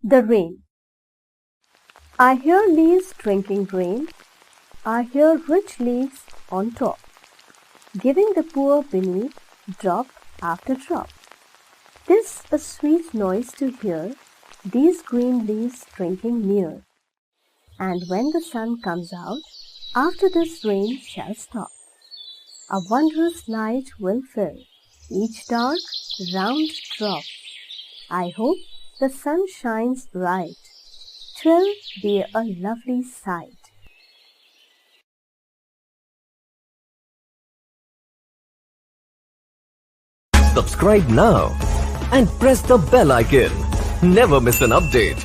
The rain. I hear leaves drinking rain. I hear rich leaves on top, giving the poor beneath drop after drop. 'Tis a sweet noise to hear these green leaves drinking near. And when the sun comes out, after this rain shall stop, a wondrous light will fill each dark, round drop. I hope the sun shines bright. 'Twill be a lovely sight. Subscribe now and press the bell icon. Never miss an update.